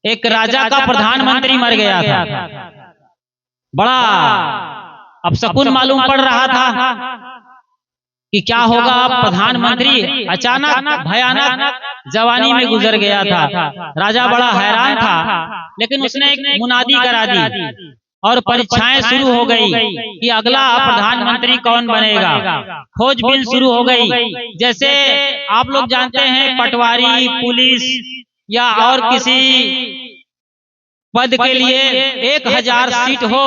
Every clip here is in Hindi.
एक राजा का प्रधानमंत्री मर गया था। बड़ा अपशकुन मालूम पड़ रहा था कि क्या होगा। प्रधानमंत्री अचानक भयानक जवानी में गुजर गया था। राजा बड़ा हैरान था, लेकिन उसने एक मुनादी करा दी और परीक्षाएं शुरू हो गई कि अगला प्रधानमंत्री कौन बनेगा। खोजबीन शुरू हो गई। जैसे आप लोग जानते हैं, पटवारी, पुलिस या और किसी पद के लिए 1000 सीट हो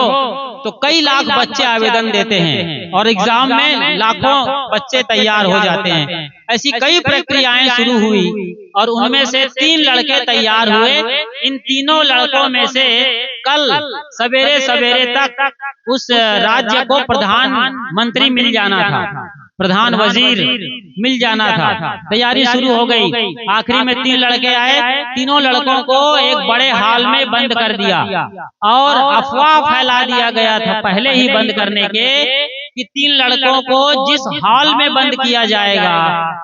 तो कई लाख बच्चे आवेदन देते हैं और एग्जाम में लाखों बच्चे तैयार हो जाते हैं। ऐसी कई प्रक्रियाएं शुरू हुई और उनमें से 3 लड़के तैयार हुए। इन तीनों लड़कों में से कल सवेरे सवेरे तक उस राज्य को प्रधानमंत्री मिल जाना था, प्रधान वजीर मिल जाना था। तैयारी शुरू हो गई। आखिरी में 3 लड़के आए। तीनों लड़कों को एक बड़े हॉल में बंद कर दिया और अफवाह फैला दिया गया था पहले ही बंद करने के कि 3 लड़कों को जिस हॉल में बंद किया जाएगा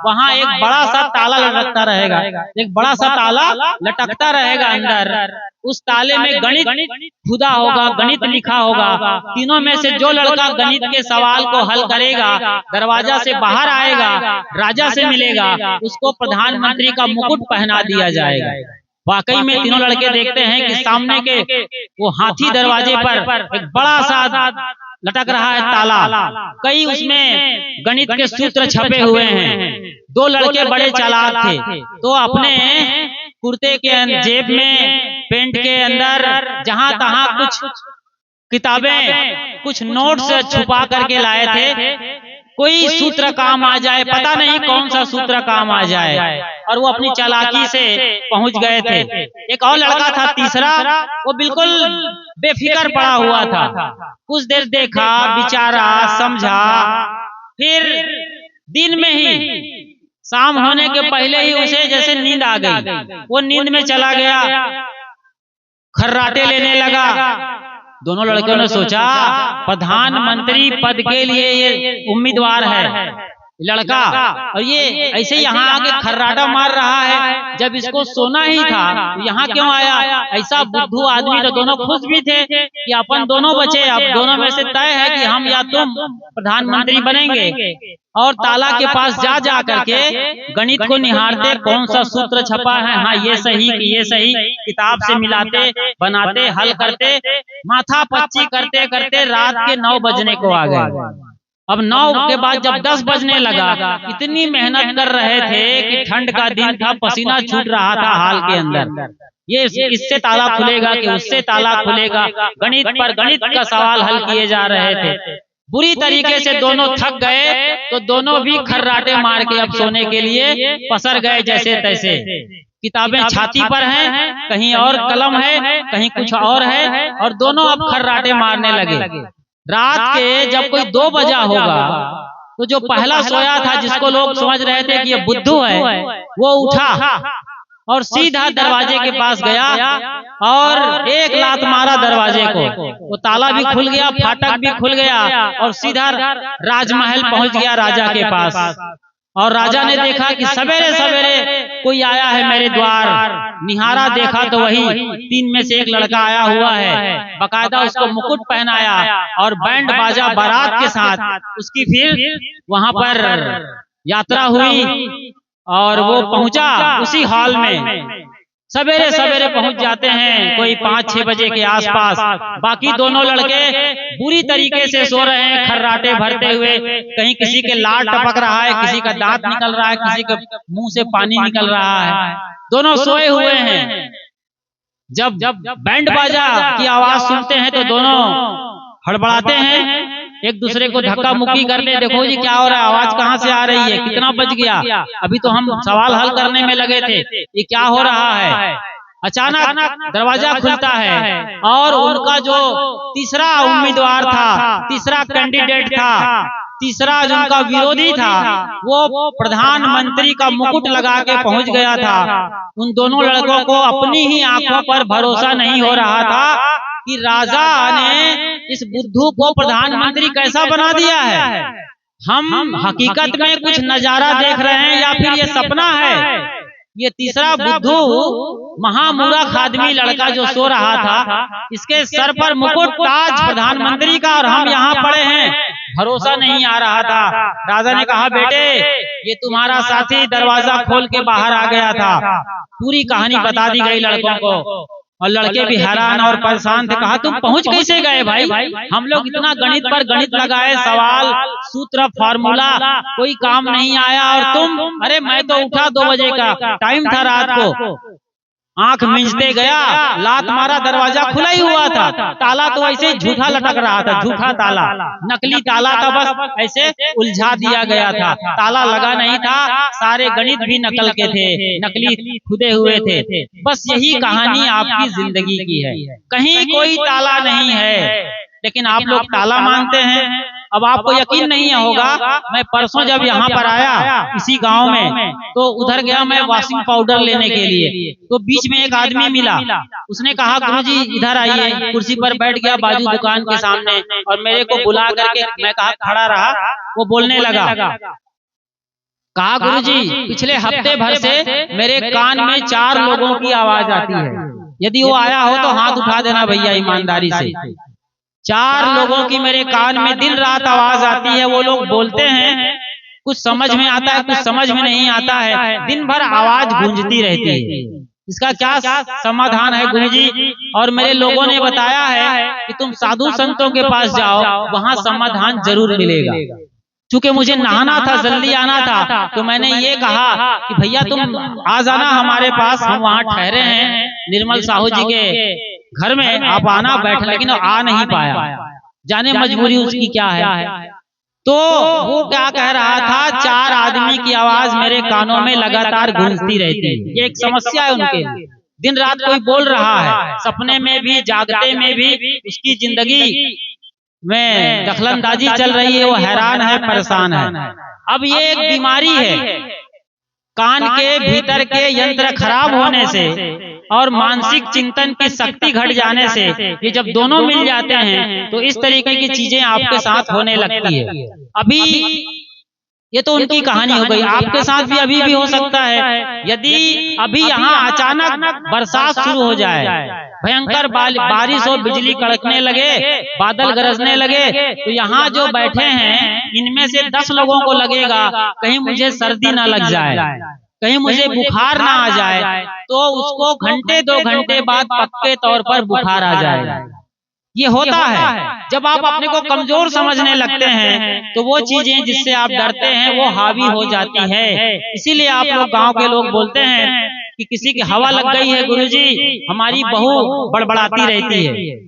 वहां एक बड़ा सा ताला लटकता रहेगा, एक बड़ा सा ताला लटकता रहेगा अंदर। उस ताले में गणित खुदा होगा, गणित लिखा होगा। तीनों में से जो लड़का गणित के सवाल को हल करेगा, दरवाजा से बाहर आएगा, राजा से मिलेगा, उसको प्रधानमंत्री का मुकुट पहना दिया जाएगा। वाकई में तीनों लड़के देखते हैं कि सामने के वो हाथी दरवाजे पर एक बड़ा सा लटक रहा है ताला। कई उसमें गणित के सूत्र छपे हुए हैं। 2 लड़के बड़े चालाक थे, तो अपने कुर्ते के जेब में, पेंट के अंदर जहां तहां कुछ किताबें, कुछ नोट्स छुपा करके लाए थे। कोई सूत्र काम आ जाए, पता नहीं कौन सा सूत्र काम आ जाए, और वो अपनी चालाकी से पहुंच गए थे। एक और लड़का था तीसरा, वो बिल्कुल बेफिक्र पड़ा हुआ था। कुछ देर देखा, विचारा, समझा, फिर दिन में ही, शाम होने के पहले ही उसे जैसे नींद आ गई। वो नींद में चला गया, खर्राटे लेने लगा। दोनों लड़कियों ने सोचा प्रधानमंत्री पद के लिए ये उम्मीदवार है लड़का, और ये ऐसे यहाँ आके खर्राटा मार रहा है। जब इसको सोना ही था यहाँ क्यों आया? ऐसा बुद्धू आदमी। तो दोनों खुश भी थे कि अपन दोनों बचे। अब दोनों में से तय है कि हम या तुम प्रधानमंत्री बनेंगे। और ताला के पास जा जा करके गणित को निहारते, कौन सा सूत्र छपा है, हाँ ये सही कि ये सही, किताब से मिलाते, बनाते, हल करते, माथा पच्ची करते करते रात के 9 बजने को आ गए। अब 9 के बाद जब 10 बजने लगा, इतनी मेहनत कर रहे थे कि ठंड का दिन था, पसीना छूट रहा था हाल के अंदर। ये इससे ताला खुलेगा कि उससे ताला खुलेगा, गणित पर गणित का सवाल हल किए जा रहे थे। बुरी तरीके से दोनों थक गए, तो दोनों भी खर्राटे मार के अब सोने के लिए पसर गए जैसे तैसे। किताबें छाती पर हैं, कहीं और कलम है, कहीं कुछ और है, और दोनों अब खर्राटे मारने लगे। रात के जब कोई 2 बजा होगा, तो जो पहला सोया था, जिसको लोग समझ रहे थे कि ये बुद्धू है, वो उठा और सीधा दरवाजे के पास गया और एक लात मारा दरवाजे को। वो ताला भी खुल गया, फाटक भी खुल गया, और सीधा राजमहल पहुंच गया राजा के पास। और राजा ने देखा कि सवेरे सवेरे कोई आया है मेरे द्वार। निहारा, देखा तो वही 3 में से एक लड़का आया हुआ है। बकायदा उसको मुकुट पहनाया और बैंड बाजा बारात के साथ उसकी फिर वहां पर यात्रा हुई और वो पहुंचा उसी हॉल में। सवेरे सवेरे पहुंच जाते हैं, कोई 5-6 बजे के आसपास। बाकी दोनों लड़के बुरी तरीके से सो रहे हैं, खर्राटे भरते हुए। कहीं किसी के लार टपक रहा है, किसी का दांत निकल रहा है, किसी के मुंह से पानी निकल रहा है। दोनों सोए हुए हैं। जब बैंड बाजा की आवाज सुनते हैं तो दोनों हड़बड़ाते हैं, एक दूसरे को धक्का मुक्की करते, देखो जी क्या हो रहा है, आवाज कहाँ से आ रही है, कितना बज गया, अभी तो हम सवाल हल करने में लगे थे, ये क्या हो रहा है। अचानक दरवाजा खुलता है और उनका जो तीसरा उम्मीदवार था, तीसरा कैंडिडेट था, तीसरा जिनका विरोधी था, वो प्रधानमंत्री का मुकुट लगा के पहुंच गया था। उन दोनों लड़कों को अपनी ही आंखों पर भरोसा नहीं हो रहा था कि राजा ने इस बुद्धू को प्रधानमंत्री कैसा बना दिया है। हम हकीकत में कुछ नजारा देख रहे हैं या फिर ये सपना है। ये तीसरा बुद्धू महामूर्ख आदमी लड़का जो सो रहा था, इसके सर पर मुकुट ताज प्रधानमंत्री का, और हम यहाँ पड़े हैं, भरोसा नहीं आ रहा था। राजा ने कहा, बेटे ये तुम्हारा साथी दरवाजा खोल के बाहर आ गया था। पूरी कहानी बता दी गई लड़कों को, और लड़के भी हैरान और परेशान थे। कहा, तुम पहुंच कैसे गए भाई? हम लोग इतना गणित पर गणित लगाए, सवाल सूत्र फार्मूला, कोई काम नहीं आया, और तुम? अरे मैं तो उठा 2 बजे का टाइम था रात को, आंख मिंचते गया, लात मारा, दरवाजा खुला ही हुआ था, ताला तो ऐसे झूठा लटक रहा था, झूठा ताला, नकली ताला था, बस ऐसे उलझा दिया गया था, ताला लगा नहीं था, सारे गणित भी नकल के थे, नकली खुदे हुए थे। बस यही कहानी आपकी जिंदगी की है, कहीं कोई ताला नहीं है, लेकिन आप लोग ताला मानते हैं। अब आपको यकीन नहीं होगा, मैं परसों जब यहाँ पर आया इसी गांव में, तो उधर गया मैं वॉशिंग पाउडर लेने के लिए, तो बीच में एक आदमी मिला, उसने कहा, गुरुजी इधर आइए, कुर्सी पर बैठ गया बाजू दुकान के सामने, और मेरे को बुला करके, मैं कहा खड़ा रहा, वो बोलने लगा, कहा, गुरुजी पिछले हफ्ते भर से मेरे कान में 4 लोगों की आवाज आती है, यदि वो आया हो तो हाथ उठा देना भैया ईमानदारी से। 4 लोगों की मेरे कान में दिन रात आवाज आती है, वो लोग बोलते हैं, कुछ समझ में आता है, कुछ समझ में नहीं आता है, दिन भर आवाज गूंजती रहती है, इसका क्या समाधान है गुरुजी? और मेरे लोगों ने बताया है कि तुम साधु संतों के पास जाओ, वहां समाधान जरूर मिलेगा। चूंकि मुझे नहाना था, जल्दी आना था, तो मैंने ये कहा कि भैया तुम आ जाना हमारे पास, हम वहाँ ठहरे हैं निर्मल साहू जी के घर में, आप आना बैठ, लेकिन आ नहीं पाया, जाने मजबूरी उसकी क्या है। तो वो क्या कह रहा था, 4 आदमी की आवाज मेरे कानों में लगातार गूंजती रहती है, ये एक समस्या है उनके लिए, दिन रात कोई बोल रहा है, सपने में भी जागते में भी, उसकी जिंदगी में दखलंदाजी चल रही है, वो हैरान है, परेशान है। अब ये एक बीमारी है, कान के भीतर के यंत्र खराब होने से और मानसिक चिंतन की शक्ति घट जाने से, ये जब दोनों मिल जाते हैं तो इस तरीके की चीजें आपके साथ होने लगती है। अभी ये तो उनकी कहानी हो गई, आपके साथ भी अभी भी हो सकता है। यदि अभी यहाँ अचानक बरसात शुरू हो जाए, भयंकर बारिश हो, बिजली कड़कने लगे, बादल गरजने लगे, तो यहाँ जो बैठे हैं इनमें से 10 लोगों को लगेगा कहीं मुझे सर्दी ना लग जाए, कहीं मुझे बुखार ना आ जाए, तो उसको घंटे 2 घंटे बाद पक्के तौर पर बुखार आ जाएगा। ये होता है जब आप अपने को कमजोर समझने लगते हैं, तो वो चीजें जिससे आप डरते हैं वो हावी हो जाती है। इसीलिए आप लोग गांव के लोग बोलते हैं कि किसी की हवा लग गई है गुरुजी, हमारी बहू बड़बड़ाती रहती है,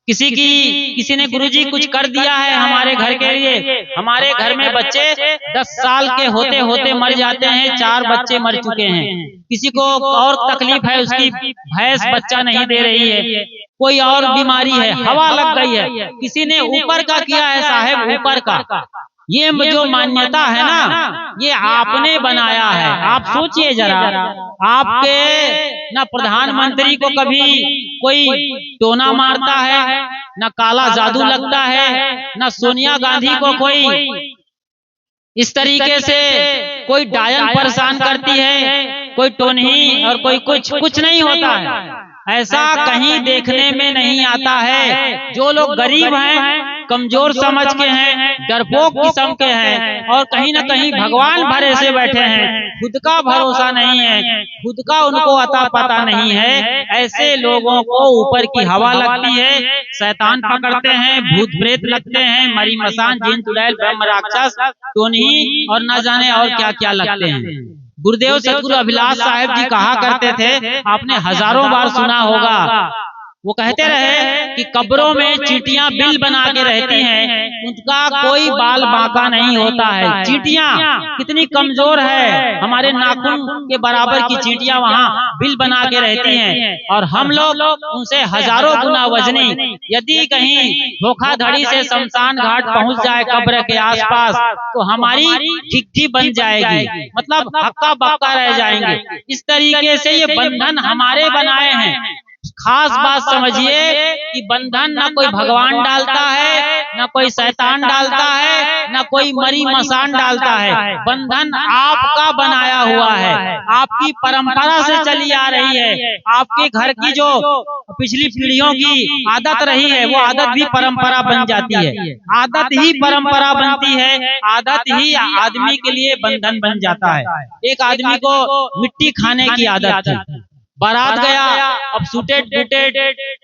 किसी ने गुरुजी कुछ कर दिया है हमारे घर के लिए, हमारे घर में बच्चे 10 साल के होते होते मर जाते हैं, 4 बच्चे मर चुके हैं, किसी को और तकलीफ है, उसकी भैंस बच्चा नहीं दे रही है, कोई और बीमारी है, हवा लग गई है, किसी ने ऊपर का किया है साहब, ऊपर का। ये जो मान्यता है ना, ये आपने बनाया है। आप सोचिए जरा, आपके न प्रधानमंत्री को कभी कोई टोना मारता है, न काला जादू लगता है, न सोनिया गांधी को कोई इस तरीके से कोई डायन परेशान करती है, कोई टोनही और कोई कुछ नहीं होता है। ऐसा कहीं देखने में नहीं आता है। जो लोग गरीब हैं, कमजोर समझ के हैं, डरपोक किस्म के हैं, और कहीं न कहीं भगवान भरे से बैठे हैं, खुद का भरोसा नहीं है, खुद का उनको अता पता नहीं है, ऐसे लोगों को ऊपर की हवा लगती है, शैतान पकड़ते हैं, भूत प्रेत लगते हैं, मरी मसान, जिन चुड़ैल, ब्रह्म राक्षस, टोनही और न जाने और क्या क्या लगते हैं। गुरुदेव सतगुरु अभिलाष साहब जी कहा करते थे, आपने हजारों बार सुना होगा, वो कहते रहे कि कब्रों में चींटियां बिल बना के रहती हैं, उनका कोई बाल बांका नहीं होता है। चींटियां कितनी कमजोर है, हमारे नाखून के बराबर की चींटियां वहाँ बिल बना के रहती हैं, और हम लोग उनसे हजारों गुना वजनी। यदि कहीं धोखाधड़ी से शमशान घाट पहुँच जाए कब्र के आसपास, तो हमारी ठिक्ठी बन जाएगी, मतलब हक्का बक्का रह जाएंगे। इस तरीके से ये बंधन हमारे बनाए हैं। खास बात समझिए कि बंधन न कोई भगवान डालता है, न कोई शैतान डालता है, न कोई मरी मसान डालता है। बंधन आपका बनाया हुआ है, आपकी परंपरा से चली आ रही है। आपके घर की जो पिछली पीढ़ियों की आदत रही है, वो आदत भी परंपरा बन जाती है। आदत ही परंपरा बनती है, आदत ही आदमी के लिए बंधन बन जाता है। एक आदमी को मिट्टी खाने की आदत थी, बारात गया, अब सूटेड बूटेड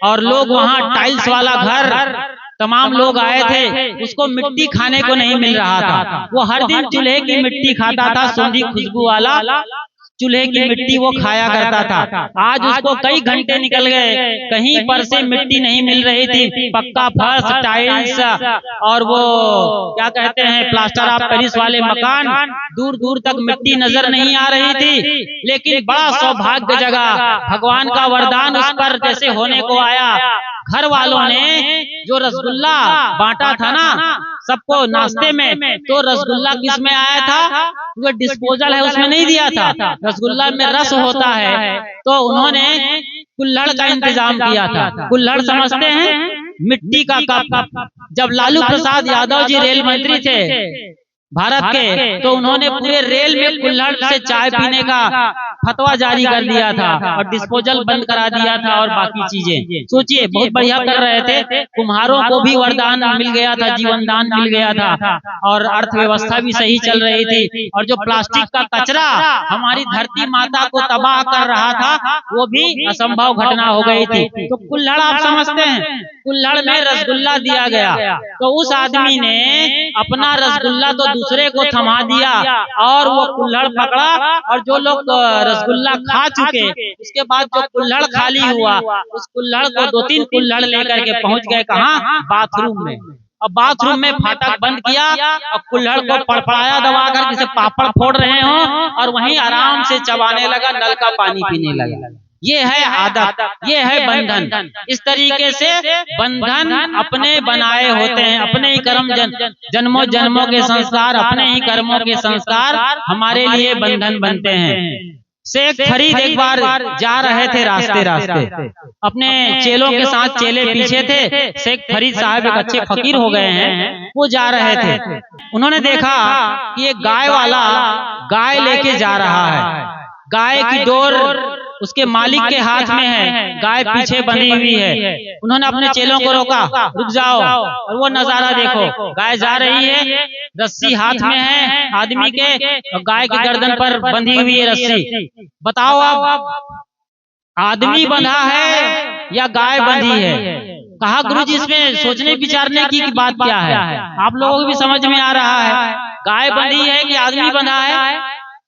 और लोग वहाँ टाइल्स वाला घर, तमाम लोग आए थे, उसको मिट्टी खाने को नहीं मिल रहा था। वो हर दिन चूल्हे की मिट्टी खाता था, सूंधी खुशबू वाला चूल्हे की मिट्टी वो खाया करता था। आज उसको कई घंटे निकल गए, कहीं पर से मिट्टी नहीं मिल रही थी। पक्का फर्श, टाइल्स और वो क्या कहते हैं प्लास्टर ऑफ पेरिस वाले मकान, दूर दूर तक मिट्टी नजर नहीं आ रही थी। लेकिन बड़ा सौभाग्य जगह, भगवान का वरदान उस पर जैसे होने को आया। घर वालों ने जो रसगुल्ला बांटा था ना सबको नाश्ते में, तो रसगुल्ला किस में आया था? जो डिस्पोजल है उसमें नहीं दिया था। रसगुल्ला में रस होता है, तो उन्होंने कुल्हड़ का इंतजाम किया था। कुल्हड़ समझते हैं? मिट्टी का कप। जब लालू प्रसाद यादव जी रेल मंत्री थे भारत के, तो उन्होंने पूरे रेल में कुल्हड़ से चाय पीने का फतवा जारी कर दिया था और डिस्पोजल बंद करा दिया था और बाकी चीजें। सोचिए, बहुत बढ़िया कर रहे थे। कुम्हारों को भी वरदान मिल गया था, जीवन दान मिल गया था और अर्थव्यवस्था भी सही चल रही थी। और जो प्लास्टिक का कचरा हमारी धरती माता को तबाह कर रहा था, वो भी असंभव घटना हो गई थी। तो कुल्हड़ आप समझते हैं, कुल्हड़ में रसगुल्ला दिया गया, तो उस आदमी ने अपना रसगुल्ला तो दूसरे को थमा दिया और वो कुल्हड़ पकड़ा, और जो लोग रसगुल्ला खा चुके, उसके बाद जो कुल्हड़ खाली हुआ, उस कुल्हड़ को 2-3 कुल्हड़ लेकर के पहुंच गए कहाँ? बाथरूम में। अब बाथरूम में फाटक बंद किया और कुल्हड़ को पड़पड़ाया दबाकर, जैसे पापड़ फोड़ रहे हो, और वहीं आराम से चबाने लगा, नल का पानी पीने लगा। ये है आदत, ये है बंधन। इस तरीके से बंधन अपने बनाए होते हैं, अपने ही कर्म, जन्मों जन्मों के संस्कार, अपने ही कर्मों के संस्कार हमारे लिए बंधन बनते हैं। शेख फरीद एक बार जा रहे थे रास्ते रास्ते, अपने चेलों के साथ, चेले पीछे थे। शेख फरीद साहब एक अच्छे फकीर हो गए हैं, वो जा रहे थे। उन्होंने देखा कि एक गाय वाला गाय लेके जा रहा है, गाय की डोर उसके मालिक के हाथ में है, गाय पीछे बंधी हुई है। उन्होंने अपने चेलों को रोका, रुक जाओ और वो नजारा देखो। गाय जा रही है, रस्सी हाथ में है आदमी के, और गाय की गर्दन पर बंधी हुई है रस्सी। बताओ अब आदमी बंधा है या गाय बंधी है? कहा गुरुजी इसमें सोचने विचारने की बात क्या है? आप लोगों को भी समझ में आ रहा है, गाय बंधी है कि आदमी बंधा है?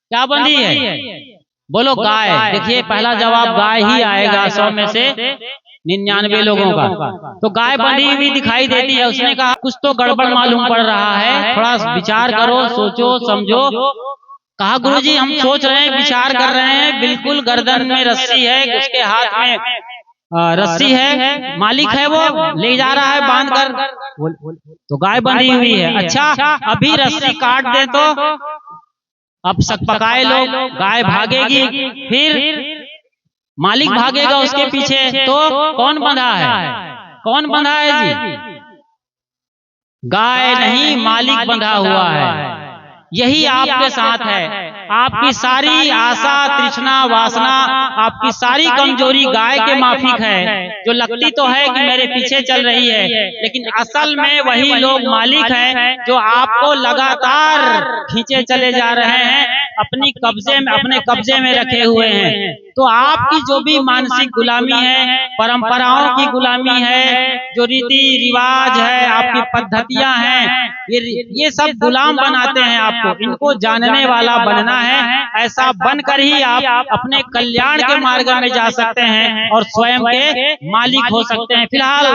क्या बंधी है? बोलो गाय। देखिए पहला जवाब गाय ही आएगा 100 में से 99 लोगों का। तो गाय बंधी हुई दिखाई देती है। उसने कहा कुछ तो गड़बड़ मालूम पड़ रहा है, थोड़ा विचार करो, सोचो समझो। कहा गुरुजी हम सोच रहे हैं, विचार कर रहे हैं, बिल्कुल गर्दन में रस्सी है, उसके हाथ में रस्सी है, मालिक है वो ले जा रहा है बांध कर, तो गाय बंधी हुई है। अच्छा अभी रस्सी काट दे तो अब सकपकाए लोग, गाय भागेगी, फिर मालिक भागेगा उसके पीछे, तो कौन बंधा है? कौन बंधा है जी? गाय नहीं, मालिक बंधा हुआ है। यही आपके साथ है। आपकी सारी आशा, तृष्णा, वासना, आपकी सारी कमजोरी गाय के माफिक है, जो लगती तो है कि मेरे पीछे चल रही है, लेकिन असल में वही लोग मालिक हैं जो आपको लगातार खींचे चले जा रहे हैं, अपने कब्जे में रखे हुए हैं। तो आपकी जो भी मानसिक गुलामी है, परंपराओं की गुलामी है, जो रीति रिवाज है, आपकी पद्धतियां हैं, ये सब गुलाम बनाते हैं आपको। इनको जानने वाला बनना है, ऐसा बनकर ही आप अपने कल्याण के मार्ग में जा सकते हैं और स्वयं के मालिक हो सकते हैं। फिलहाल